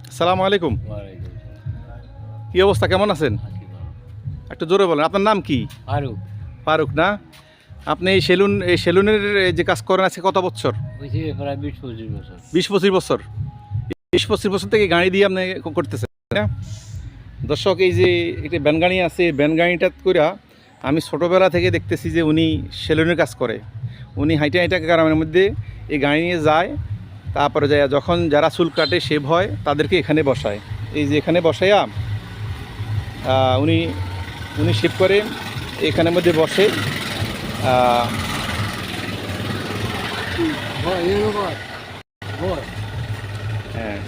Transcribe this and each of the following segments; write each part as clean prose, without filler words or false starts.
আসসালামু আলাইকুম। কি অবস্থা, কেমন আছেন? একটু জোরে বলেন, আপনার নাম কি? ফারুক। ফারুক না? আপনি এই সেলুনের যে কাজ করেন আজকে কত বছর? হয়েছে প্রায় 20-25 বছর। 20-25 বছর। 20-25 বছর থেকে গাড়ি দিয়ে আপনি করতেছেন না? দর্শক, এই যে একটি ভ্যান গাড়ি আছে, ভ্যান গাড়িটা কইরা আমি ছোটোবেলা থেকে দেখতেছি যে উনি সেলুনের কাজ করে। উনি হাইটা হাইটা গ্রামের মধ্যে এই গাড়ি নিয়ে যায়, তারপরে যায় যখন যারা চুল কাটে শেভ হয় তাদেরকে এখানে বসায়। এই যে এখানে বসাইয়া উনি উনি শেভ করে এখানের মধ্যে বসে। হ্যাঁ,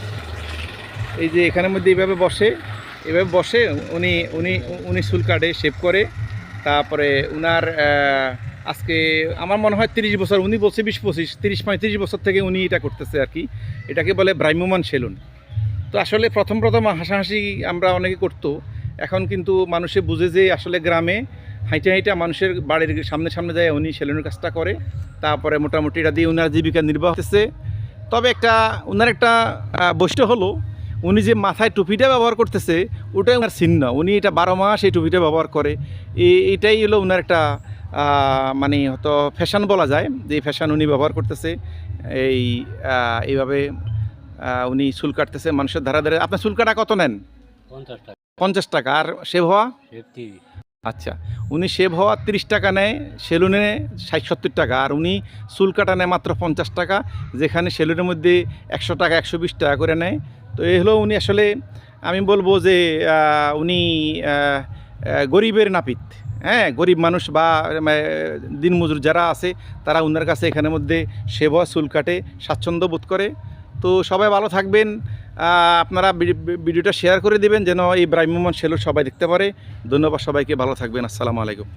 এই যে এখানের মধ্যে এইভাবে বসে উনি উনি উনি চুল কাটে, শেভ করে। তারপরে উনার আজকে আমার মনে হয় 30 বছর, উনি বলছে 20-25, 30-35 বছর থেকে উনি এটা করতেছে আর কি। এটাকে বলে ভ্রাম্যমাণ সেলুন। তো আসলে প্রথম হাসাহাসি আমরা অনেকে করতো, এখন কিন্তু মানুষে বুঝে যে আসলে গ্রামে হাইটা হাইটা মানুষের বাড়ির সামনে সামনে যায় উনি সেলুনের কাজটা করে। তারপরে মোটামুটি এটা দিয়ে উনার জীবিকা নির্বাহ হতেছে। তবে উনার একটা বৈশিষ্ট্য হলো, উনি যে মাথায় টুপিটা ব্যবহার করতেছে ওটাই ওনার চিহ্ন। উনি এটা 12 মাস এই টুপিটা ব্যবহার করে। এটাই হলো ওনার একটা মানে হয়তো ফ্যাশন বলা যায়, যে ফ্যাশন উনি ব্যবহার করতেছে। এইভাবে উনি চুল কাটতেছে মানুষের ধারে ধারে। আপনার চুল কাটা কত নেন? 50 টাকা। 50 টাকা। আর শেভ হওয়া? শেভ 30। আচ্ছা, উনি শেভ হওয়া 30 টাকা নেয়, সেলুনে 60-70 টাকা। আর উনি চুল কাটা নেয় মাত্র 50 টাকা, যেখানে সেলুনের মধ্যে 100 টাকা 120 টাকা করে নেয়। তো এই হলো উনি আসলে, আমি বলবো যে উনি গরিবের নাপিত। হ্যাঁ, গরিব মানুষ বা দিনমজুর যারা আছে তারা উনার কাছে এখানের মধ্যে শেভ হওয়া চুল কাটে স্বাচ্ছন্দ্য বোধ করে। তো সবাই ভালো থাকবেন। আপনারা ভিডিওটা শেয়ার করে দেবেন যেন এই ভ্রাম্যমাণ সেলুন সবাই দেখতে পারে। ধন্যবাদ সবাইকে, ভালো থাকবেন। আসসালামু আলাইকুম।